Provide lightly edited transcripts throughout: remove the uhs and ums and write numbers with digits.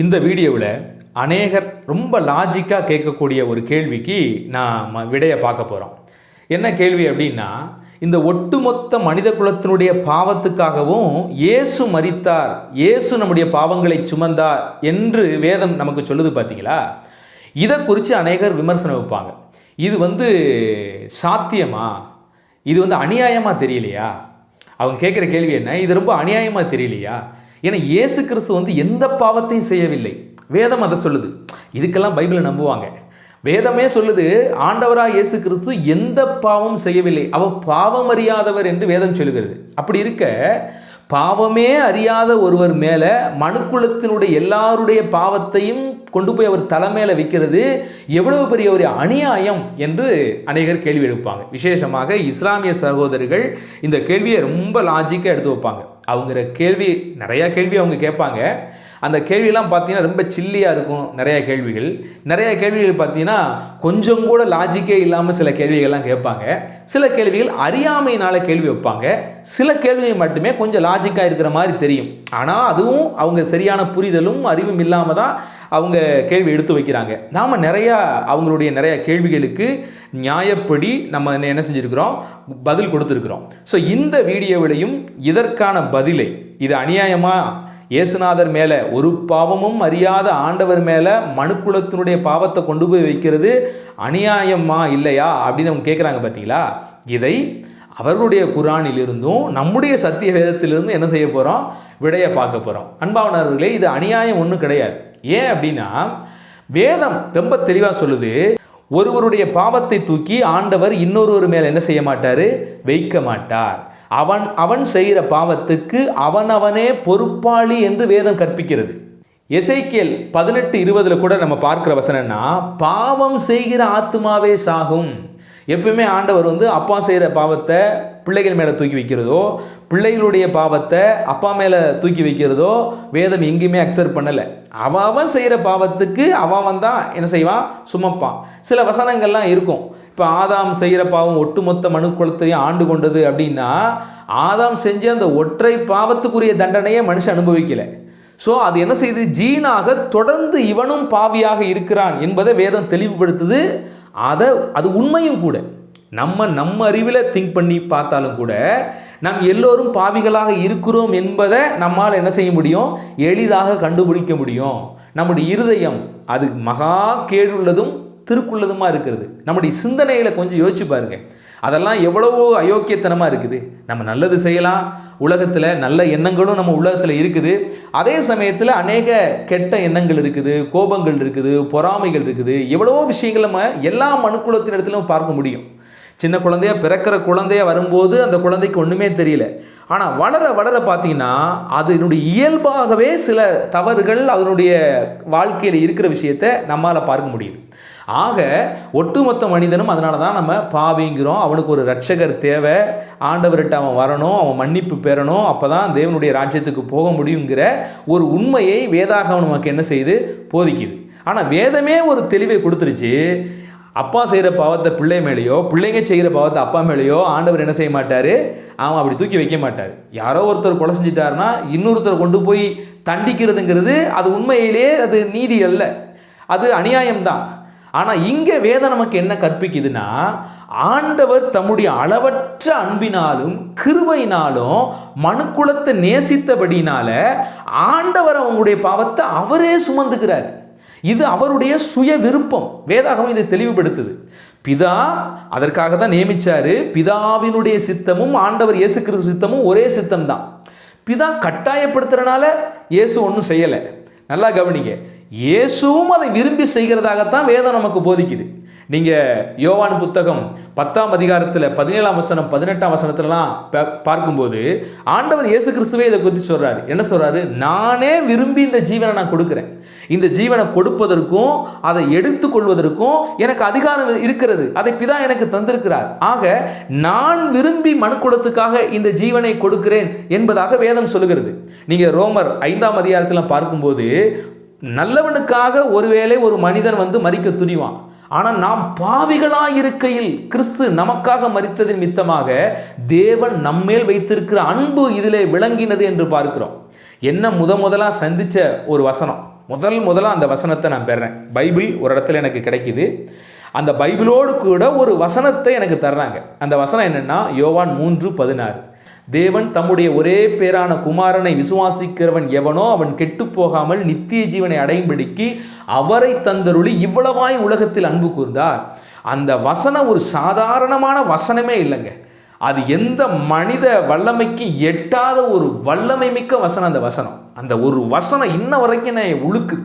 இந்த வீடியோவில் அநேகர் ரொம்ப லாஜிக்காக கேட்கக்கூடிய ஒரு கேள்விக்கு நான் விடையை பார்க்க போகிறோம். என்ன கேள்வி அப்படின்னா, இந்த ஒட்டுமொத்த மனித குலத்தினுடைய பாவத்துக்காகவும் இயேசு மரித்தார், இயேசு நம்முடைய பாவங்களை சுமந்தார் என்று வேதம் நமக்கு சொல்லுது பார்த்தீங்களா? இதை குறித்து அநேகர் விமர்சனம் வைப்பாங்க. இது சாத்தியமா? இது அநியாயமாக தெரியலையா? அவங்க கேட்குற கேள்வி என்ன, இது ரொம்ப அநியாயமாக தெரியலையா? ஏன்னா இயேசு கிறிஸ்து எந்த பாவத்தையும் செய்யவில்லை. வேதம் அதை சொல்லுது. இதுக்கெல்லாம் பைபிளை நம்புவாங்க. வேதமே சொல்லுது, ஆண்டவராக இயேசு கிறிஸ்து எந்த பாவமும் செய்யவில்லை, அவர் பாவம் அறியாதவர் என்று வேதம் சொல்லுகிறது. அப்படி இருக்க பாவமே அறியாத ஒருவர் மேலே மனுக்குலத்தினுடைய எல்லாருடைய பாவத்தையும் கொண்டு போய் அவர் தலைமையில வைக்கிறது எவ்வளவு பெரிய ஒரு அநியாயம் என்று அநேகர் கேள்வி எழுப்பாங்க. விசேஷமாக இஸ்லாமிய சகோதரர்கள் இந்த கேள்வியை ரொம்ப லாஜிக்காக எடுத்து வைப்பாங்க. அவங்க நிறையா கேள்வி அவங்க கேட்பாங்க. அந்த கேள்வியெல்லாம் பார்த்தீங்கன்னா ரொம்ப சில்லியாக இருக்கும். நிறைய கேள்விகள் பார்த்தீங்கன்னா கொஞ்சம் கூட லாஜிக்கே இல்லாமல் சில கேள்விகள்லாம் கேட்பாங்க. சில கேள்விகள் அறியாமையினால் கேள்வி வைப்பாங்க. சில கேள்விகள் மட்டுமே கொஞ்சம் லாஜிக்காக இருக்கிற மாதிரி தெரியும். ஆனால் அதுவும் அவங்க சரியான புரிதலும் அறிவும் இல்லாமல் தான் அவங்க கேள்வி எடுத்து வைக்கிறாங்க. நாம் அவங்களுடைய நிறையா கேள்விகளுக்கு நியாயப்படி நம்ம என்ன செஞ்சுருக்கிறோம், பதில் கொடுத்துருக்குறோம். ஸோ இந்த வீடியோவிலையும் இதற்கான பதிலை, இது அநியாயமா, இயேசுநாதர் மேலே ஒரு பாவமும் அறியாத ஆண்டவர் மேலே மனுக்குலத்தினுடைய பாவத்தை கொண்டு போய் வைக்கிறது அநியாயமா இல்லையா அப்படின்னு அவங்க கேட்குறாங்க பார்த்தீங்களா? இதை அவர்களுடைய குரானிலிருந்தும் நம்முடைய சத்திய வேதத்திலிருந்து என்ன செய்ய போகிறோம், விடையை பார்க்க போகிறோம். அன்பானவர்களே, இது அநியாயம் ஒன்றும் கிடையாது. ஏன் அப்படின்னா வேதம் ரொம்ப தெளிவாக சொல்லுது, ஒருவருடைய பாவத்தை தூக்கி ஆண்டவர் இன்னொருவர் மேலே என்ன செய்ய மாட்டார், வைக்க மாட்டார். அவன் செய்கிற பாவத்துக்கு அவனவனே பொறுப்பாளி என்று வேதம் கற்பிக்கிறது. எசேக்கியேல் 18:20 கூட நம்ம பார்க்கிற வசனம்னா, பாவம் செய்கிற ஆத்துமாவே சாகும். எப்பவுமே ஆண்டவர் அப்பா செய்கிற பாவத்தை பிள்ளைகள் மேலே தூக்கி வைக்கிறதோ, பிள்ளைகளுடைய பாவத்தை அப்பா மேலே தூக்கி வைக்கிறதோ வேதம் எங்கேயுமே அக்செப்ட் பண்ணலை. அவன் செய்கிற பாவத்துக்கு அவன் தான் என்ன செய்வான், சுமப்பான். சில வசனங்கள்லாம் இருக்கும். இப்போ ஆதாம் செய்கிற பாவம் ஒட்டுமொத்த மனுக்குலத்தையும் ஆண்டு கொண்டது அப்படின்னா, ஆதாம் செஞ்ச அந்த ஒற்றை பாவத்துக்குரிய தண்டனையை மனுஷன் அனுபவிக்கலை. ஸோ அது என்ன செய்யுது, ஜீனாக தொடர்ந்து இவனும் பாவியாக இருக்கிறான் என்பதை வேதம் தெளிவுபடுத்துது. அது உண்மையும் கூட. நம்ம அறிவில் திங்க் பண்ணி பார்த்தாலும் கூட நாம் எல்லோரும் பாவிகளாக இருக்கிறோம் என்பதை நம்மால் என்ன செய்ய முடியும், எளிதாக கண்டுபிடிக்க முடியும். நம்முடைய இருதயம் அது மகா கேடுள்ளதும் திருக்குள்ளதுமா இருக்கிறது. நம்முடைய சிந்தனையில் கொஞ்சம் யோசிச்சு பாருங்க. அதெல்லாம் எவ்வளவோ அயோக்கியத்தனமாக இருக்குது. நம்ம நல்லது செய்யலாம், உலகத்தில் நல்ல எண்ணங்களும் நம்ம உலகத்தில் இருக்குது. அதே சமயத்தில் அநேக கெட்ட எண்ணங்கள் இருக்குது, கோபங்கள் இருக்குது, பொறாமைகள் இருக்குது. எவ்வளவோ விஷயங்கள் நம்ம எல்லா மனுக்குலத்தின் இடத்துலையும் பார்க்க முடியும். சின்ன குழந்தையா பிறக்கிற குழந்தையா வரும்போது அந்த குழந்தைக்கு ஒன்றுமே தெரியல. ஆனால் வளர வளர பார்த்தீங்கன்னா அதனுடைய இயல்பாகவே சில தவறுகள் அதனுடைய வாழ்க்கையில் இருக்கிற விஷயத்தை நம்மால் பார்க்க முடியுது. ஆக ஒட்டுமொத்த மனிதனும் அதனால தான் நம்ம பாவிங்கிறோம். அவனுக்கு ஒரு ரட்சகர் தேவை, ஆண்டவர்கிட்ட அவன் வரணும், அவன் மன்னிப்பு பெறணும், அப்போ தான் தேவனுடைய ராஜ்யத்துக்கு போக முடியுங்கிற ஒரு உண்மையை வேதாகமம் நமக்கு என்ன செய்யுது, போதிக்குது. ஆனால் வேதமே ஒரு தெளிவை கொடுத்துருச்சு. அப்பா செய்கிற பாவத்தை பிள்ளை மேலேயோ, பிள்ளைங்க செய்கிற பாவத்தை அப்பா மேலேயோ ஆண்டவர் என்ன செய்ய மாட்டார், அவன் அப்படி தூக்கி வைக்க மாட்டார். யாரோ ஒருத்தர் கொலை செஞ்சிட்டாருன்னா இன்னொருத்தரை கொண்டு போய் தண்டிக்கிறதுங்கிறது அது உண்மையிலே அது நீதி அல்ல, அது அநியாயம்தான். ஆனால் இங்கே வேதம் நமக்கு என்ன கற்பிக்குதுன்னா, ஆண்டவர் தம்முடைய அளவற்ற அன்பினாலும் கிருபையினாலும் மனுக்குலத்தை நேசித்தபடினால ஆண்டவர் அவங்களுடைய பாவத்தை அவரே சுமந்துக்கிறார். இது அவருடைய சுய விருப்பம். வேதாகமம் இதை தெளிவுபடுத்துது. பிதா அதற்காக தான் நியமிச்சாரு. பிதாவினுடைய சித்தமும் ஆண்டவர் இயேசு கிறிஸ்து சித்தமும் ஒரே சித்தம் தான். பிதா கட்டாயப்படுத்துறதுனால இயேசு ஒன்றும் செய்யலை. நல்லா கவனிங்க, இயேசுவும் அதை விரும்பி செய்கிறதாகத்தான் வேதம் நமக்கு போதிக்குது. நீங்கள் யோவான் புத்தகம் 10ஆம் அதிகாரத்தில் 17ஆம் வசனம் 18ஆம் வசனத்திலலாம் பார்க்கும்போது ஆண்டவர் இயேசு கிறிஸ்துவே இதை குறித்து சொல்கிறாரு. என்ன சொல்கிறாரு, நானே விரும்பி இந்த ஜீவனை நான் கொடுக்குறேன். இந்த ஜீவனை கொடுப்பதற்கும் அதை எடுத்துக்கொள்வதற்கும் எனக்கு அதிகாரம் இருக்கிறது. அதை பிதா எனக்கு தந்திருக்கிறார். ஆக நான் விரும்பி மனுக்குலத்துக்காக இந்த ஜீவனை கொடுக்கிறேன் என்பதாக வேதம் சொல்லுகிறது. நீங்கள் ரோமர் 5ஆம் அதிகாரத்தில் பார்க்கும்போது நல்லவனுக்காக ஒருவேளை ஒரு மனிதன் மரிக்க துணிவான். ஆனால் நாம் பாவிகளாக இருக்கையில் கிறிஸ்து நமக்காக மரித்ததின் மித்தமாக தேவன் நம்மேல் வைத்திருக்கிற அன்பு இதிலே விளங்கினது என்று பார்க்கிறோம். என்ன முதலாக சந்தித்த ஒரு வசனம், முதல்ல அந்த வசனத்தை நான் பெறேன். பைபிள் ஒரு இடத்துல எனக்கு கிடைக்குது. அந்த பைபிளோடு கூட ஒரு வசனத்தை எனக்கு தர்றாங்க. அந்த வசனம் என்னென்னா யோவான் 3:16. தேவன் தம்முடைய ஒரே பேரான குமாரனை விசுவாசிக்கிறவன் எவனோ அவன் கெட்டு போகாமல் நித்திய ஜீவனை அடையும்படிக்கு அவரை தந்தருளி இவ்வளவாய் உலகத்தில் அன்பு கூர்ந்தார். அந்த வசனம் ஒரு சாதாரணமான வசனமே இல்லைங்க. அது எந்த மனித வல்லமைக்கு எட்டாத ஒரு வல்லமை மிக்க வசனம். அந்த ஒரு வசனம் இன்ன வரைக்கும் நான் உழுக்குது.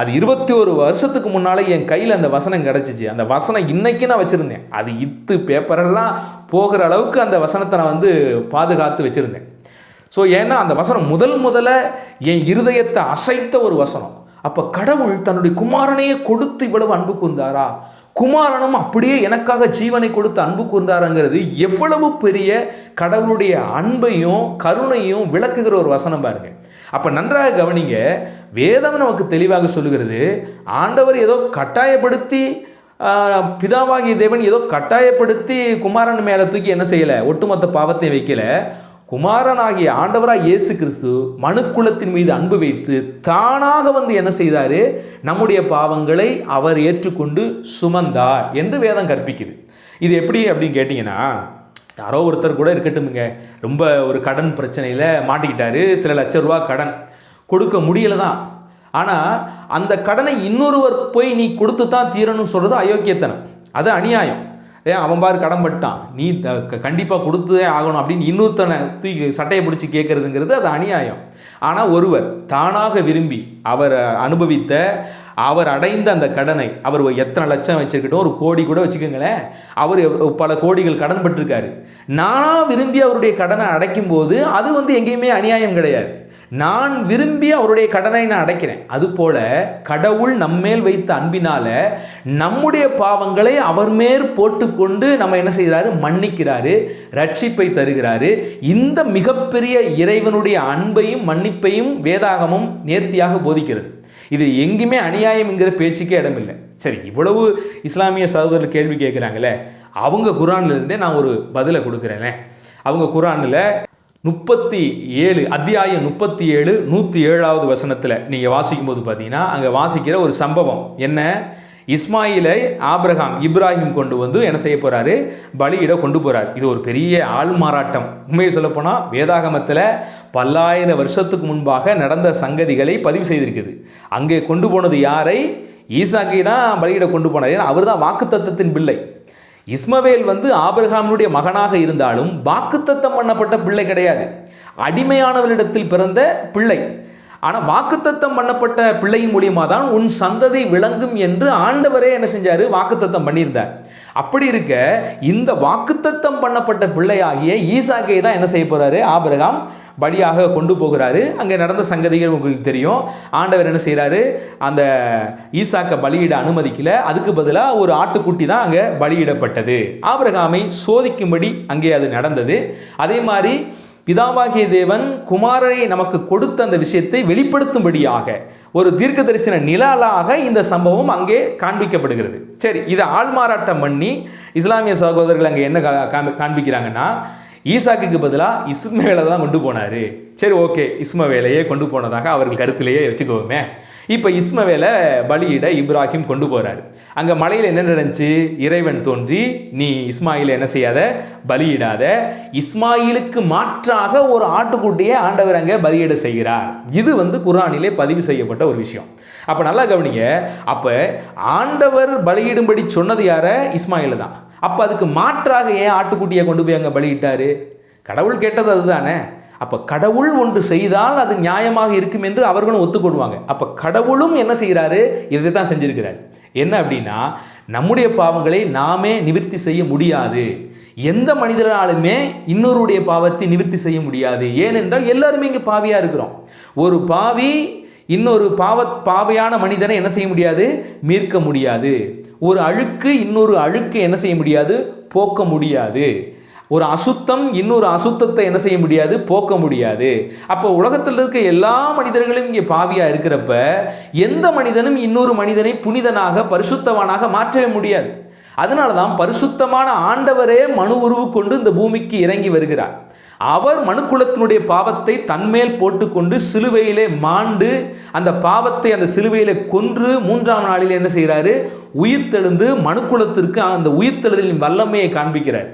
அது 21 வருஷத்துக்கு முன்னால் என் கையில் அந்த வசனம் கிடச்சிச்சு. அந்த வசனம் இன்னைக்கு நான் வச்சுருந்தேன். அது பேப்பரெல்லாம் போகிற அளவுக்கு அந்த வசனத்தை நான் பாதுகாத்து வச்சுருந்தேன். ஸோ ஏன்னா அந்த வசனம் முதல்ல என் இருதயத்தை அசைத்த ஒரு வசனம். அப்போ கடவுள் தன்னுடைய குமாரனையே கொடுத்து இவ்வளவு அன்பு கூர்ந்தாரா, குமாரனும் அப்படியே எனக்காக ஜீவனை கொடுத்து அன்பு கூர்ந்தாருங்கிறது எவ்வளவு பெரிய கடவுளுடைய அன்பையும் கருணையும் விளக்குகிற ஒரு வசனம் பாருங்க. அப்போ நன்றாக கவனிங்க, வேதம் நமக்கு தெளிவாக சொல்லுகிறது, ஆண்டவர் ஏதோ கட்டாயப்படுத்தி பிதாவாகிய தேவன் ஏதோ கட்டாயப்படுத்தி குமாரன் மேலே தூக்கி என்ன செய்யலை, ஒட்டுமொத்த பாவத்தை வைக்கல. குமாரனாகிய ஆண்டவராக இயேசு கிறிஸ்து மனுக்குலத்தின் மீது அன்பு வைத்து தானாக என்ன செய்தார், நம்முடைய பாவங்களை அவர் ஏற்றுக்கொண்டு சுமந்தார் என்று வேதம் கற்பிக்குது. இது எப்படி அப்படின்னு கேட்டிங்கன்னா, யாரோ ஒருத்தர் கூட இருக்கட்டுமுங்க, ரொம்ப ஒரு கடன் பிரச்சனையில் மாட்டிக்கிட்டாரு. சில லட்ச ரூபா கடன் கொடுக்க முடியலை தான். ஆனால் அந்த கடனை இன்னொருவர் போய் நீ கொடுத்து தான் தீரணும்னு சொல்கிறது அயோக்கியத்தனம், அது அநியாயம். அவன் பாரு கடன் பட்டான், நீ கண்டிப்பாக கொடுத்தே ஆகணும் அப்படின்னு இன்னொருத்தனை தூக்கி சட்டையை பிடிச்சி கேட்குறதுங்கிறது அது அநியாயம். ஆனால் ஒருவர் தானாக விரும்பி அவர் அனுபவித்த அவர் அடைந்த அந்த கடனை, அவர் எத்தனை லட்சம் வச்சுருக்கட்டும், ஒரு கோடி கூட வச்சுக்கோங்களேன், அவர் பல கோடிகள் கடன் பட்டிருக்காரு. நானாக விரும்பி அவருடைய கடனை அடைக்கும் போது அது எங்கேயுமே அநியாயம் கிடையாது. நான் விரும்பி அவருடைய கடனை நான் அடைக்கிறேன். அதுபோல கடவுள் நம்மேல் வைத்த அன்பினால நம்முடைய பாவங்களை அவர் மேல் போட்டுக்கொண்டு நம்ம என்ன செய்கிறாரு, மன்னிக்கிறாரு, ரட்சிப்பை தருகிறாரு. இந்த மிகப்பெரிய இறைவனுடைய அன்பையும் மன்னிப்பையும் வேதாகமும் நேர்த்தியாக போதிக்கிறது. இது எங்குமே அநியாயம்ங்கிற பேச்சுக்கே இடமில்லை. சரி, இவ்வளவு இஸ்லாமிய சகோதரர்கள் கேள்வி கேட்குறாங்களே, அவங்க குர்ஆன்ல இருந்தே நான் ஒரு பதிலை கொடுக்குறேனே. அவங்க குர்ஆனில் 37 அத்தியாயம் 37 107வது வசனத்தில் நீங்கள் வாசிக்கும் போது பார்த்தீங்கன்னா, அங்கே வாசிக்கிற ஒரு சம்பவம் என்ன, இஸ்மாயிலை இப்ராஹிம் கொண்டு என்ன செய்ய போகிறாரு, பலியிட கொண்டு போகிறார். இது ஒரு பெரிய ஆள்மாறாட்டம். உண்மையை சொல்லப்போனால் வேதாகமத்தில் பல்லாயிரம் வருஷத்துக்கு முன்பாக நடந்த சங்கதிகளை பதிவு செய்திருக்குது. அங்கே கொண்டு போனது யாரை, ஈசாக்கை தான் பலியிட கொண்டு போனார். ஏன்னா அவர் தான் வாக்குத்தத்தத்தின் பிள்ளை. இஸ்மவேல் ஆபிரகாமுடைய மகனாக இருந்தாலும் வாக்குத்தத்தம் பண்ணப்பட்ட பிள்ளை கிடையாது, அடிமையானவரிடத்தில் பிறந்த பிள்ளை. ஆனால் வாக்குத்தத்தம் பண்ணப்பட்ட பிள்ளையின் மூலியமாக தான் உன் சந்ததி விளங்கும் என்று ஆண்டவரே என்ன செஞ்சார், வாக்குத்தத்தம் பண்ணியிருந்தார். அப்படி இருக்க இந்த வாக்குத்தத்தம் பண்ணப்பட்ட பிள்ளையாகிய ஈசாக்கை தான் என்ன செய்ய போகிறாரு, ஆபிரகாம் பலியாக கொண்டு போகிறாரு. அங்கே நடந்த சங்கதிகள் உங்களுக்கு தெரியும். ஆண்டவர் என்ன செய்கிறாரு, அந்த ஈசாக்கை பலியிட அனுமதிக்கல, அதுக்கு பதிலாக ஒரு ஆட்டுக்குட்டி தான் அங்கே பலியிடப்பட்டது. ஆபிரகாமை சோதிக்கும்படி அங்கே அது நடந்தது. அதே மாதிரி பிதாவாகிய தேவன் குமாரனை நமக்கு கொடுத்த அந்த விஷயத்தை வெளிப்படுத்தும்படியாக ஒரு தீர்க்க தரிசன நிழலாக இந்த சம்பவம் அங்கே காண்பிக்கப்படுகிறது. சரி, இதை ஆள்மாறாட்டம் பண்ணி இஸ்லாமிய சகோதரர்கள் அங்கே என்ன காண்பிக்கிறாங்கன்னா, ஈசாக்குக்கு பதிலாக இஸ்மவேலை தான் கொண்டு போனார். சரி, ஓகே, இஸ்மவேலையே கொண்டு போனதாக அவர்கள் கருத்திலேயே வச்சுக்கோமே. இப்போ இஸ்மவேலை பலியிட இப்ராஹிம் கொண்டு போகிறாரு. அங்கே மலையில் என்ன நடந்துச்சு, இறைவன் தோன்றி நீ இஸ்மாயிலை என்ன செய்யாத, பலியிடாத. இஸ்மாயிலுக்கு மாற்றாக ஒரு ஆட்டுக்குட்டியை ஆண்டவர் அங்கே பலியிட செய்கிறார். இது குர்ஆனிலே பதிவு செய்யப்பட்ட ஒரு விஷயம். அப்போ நல்லா கவனிங்க, அப்போ ஆண்டவர் பலியிடும்படி சொன்னது யார, இஸ்மாயில தான். அப்போ அதுக்கு மாற்றாக ஏன் ஆட்டுக்குட்டியை கொண்டு போய் அங்கே பலியிட்டாரு, கடவுள் கேட்டது அதுதானே. அப்போ கடவுள் ஒன்று செய்தால் அது நியாயமாக இருக்கும் என்று அவர்களும் ஒத்துக்கொள்வாங்க. அப்போ கடவுளும் என்ன செய்கிறாரு, இதை தான் செஞ்சிருக்கிறார். என்ன அப்படின்னா, நம்முடைய பாவங்களை நாமே நிவர்த்தி செய்ய முடியாது. எந்த மனிதனாலுமே இன்னொருடைய பாவத்தை நிவர்த்தி செய்ய முடியாது. ஏனென்றால் எல்லாருமே இங்கே பாவியாக இருக்கிறோம். ஒரு பாவி இன்னொரு பாவையான மனிதனை என்ன செய்ய முடியாது, மீட்க முடியாது. ஒரு அழுக்கு இன்னொரு அழுக்கு என்ன செய்ய முடியாது, போக்க முடியாது. ஒரு அசுத்தம் இன்னொரு அசுத்தத்தை என்ன செய்ய முடியாது, போக்க முடியாது. அப்போ உலகத்தில் இருக்க எல்லா மனிதர்களும் இங்கே பாவியாக இருக்கிறப்ப எந்த மனிதனும் இன்னொரு மனிதனை புனிதனாக பரிசுத்தவானாக மாற்றவே முடியாது. அதனால தான் பரிசுத்தமான ஆண்டவரே மனு உருவு கொண்டு இந்த பூமிக்கு இறங்கி வருகிறார். அவர் மனுக்குலத்தினுடைய பாவத்தை தன்மேல் போட்டுக்கொண்டு சிலுவையிலே மாண்டு அந்த பாவத்தை அந்த சிலுவையிலே கொன்று 3ஆம் நாளில் என்ன செய்கிறாரு? உயிர்த்தெழுந்து மனுக்குலத்திற்கு அந்த உயிர்த்தெழுதலின் வல்லமையை காண்பிக்கிறார்.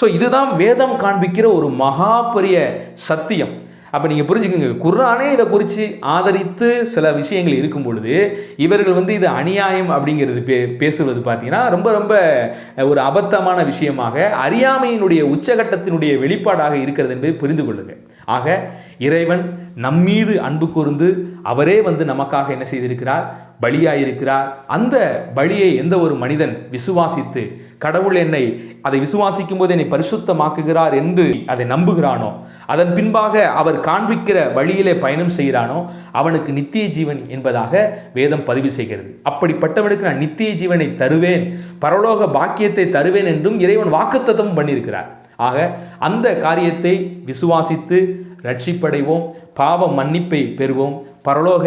ஸோ இதுதான் வேதம் காண்பிக்கிற ஒரு மகா பெரிய சத்தியம். அப்போ நீங்கள் புரிஞ்சுக்கோங்க, குர்ஆனே இதை குறித்து ஆதரித்து சில விஷயங்கள் இருக்கும் பொழுது இவர்கள் இது அநியாயம் அப்படிங்கிறது பேசுவது பார்த்தீங்கன்னா ரொம்ப ரொம்ப ஒரு அபத்தமான விஷயமாக, அறியாமையினுடைய உச்சகட்டத்தினுடைய வெளிப்பாடாக இருக்கிறது என்பதை புரிந்து கொள்ளுங்கள். ஆக இறைவன் நம்மீது அன்பு கூர்ந்து அவரே நமக்காக என்ன செய்திருக்கிறார்? பலியாயிருக்கிறார். அந்த பலியை எந்த ஒரு மனிதன் விசுவாசித்து கடவுள் அதை விசுவாசிக்கும் போது என்னை பரிசுத்தமாக்குகிறார் என்று அதை நம்புகிறானோ, அதன் பின்பாக அவர் காண்பிக்கிற வழியிலே பயணம் செய்கிறானோ அவனுக்கு நித்திய ஜீவன் என்பதாக வேதம் பதிவு செய்கிறது. அப்படிப்பட்டவனுக்கு நான் நித்திய ஜீவனை தருவேன், பரலோக பாக்கியத்தை தருவேன் என்றும் இறைவன் வாக்குத்தத்தம் பண்ணியிருக்கிறார். ஆக அந்த காரியத்தை விசுவாசித்து ரட்சிப்படைவோம், பாவ மன்னிப்பை பெறுவோம், பரலோக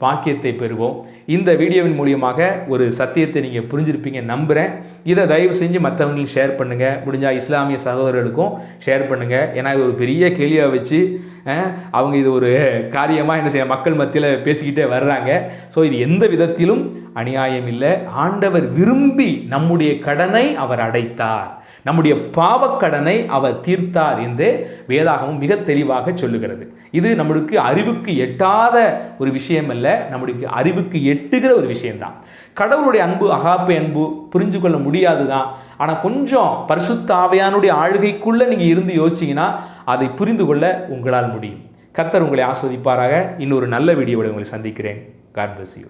பாக்கியத்தை பெறுவோம். இந்த வீடியோவின் மூலியமாக ஒரு சத்தியத்தை நீங்கள் புரிஞ்சிருப்பீங்க நம்புகிறேன். இதை தயவு செஞ்சு மற்றவங்களுக்கு ஷேர் பண்ணுங்கள், முடிஞ்சால் இஸ்லாமிய சகோதரர்களுக்கும் ஷேர் பண்ணுங்கள். ஏன்னா இது ஒரு பெரிய கேள்வியாக வச்சு அவங்க இது ஒரு காரியமாக என்ன செய்ய மக்கள் மத்தியில் பேசிக்கிட்டே வர்றாங்க. ஸோ இது எந்த விதத்திலும் அநியாயம் இல்லை. ஆண்டவர் விரும்பி நம்முடைய கடனை அவர் அடைத்தார், நம்முடைய பாவக்கடனை அவர் தீர்த்தார் என்றே வேதாகமும் மிக தெளிவாக சொல்லுகிறது. இது நம்மளுக்கு அறிவுக்கு எட்டாத ஒரு விஷயம் அல்ல, நம்மளுக்கு அறிவுக்கு எட்டுகிற ஒரு விஷயம்தான். கடவுளுடைய அன்பு, அகாப்பை அன்பு புரிஞ்சு கொள்ள முடியாது தான். ஆனால் கொஞ்சம் பரிசுத்த ஆவியானுடைய ஆளுகைக்குள்ளே நீங்கள் இருந்து யோசிச்சிங்கன்னா அதை புரிந்து கொள்ள உங்களால் முடியும். கர்த்தர் உங்களை ஆஸ்வதிப்பாராக. இன்னொரு நல்ல வீடியோவில் உங்களை சந்திக்கிறேன். God bless you.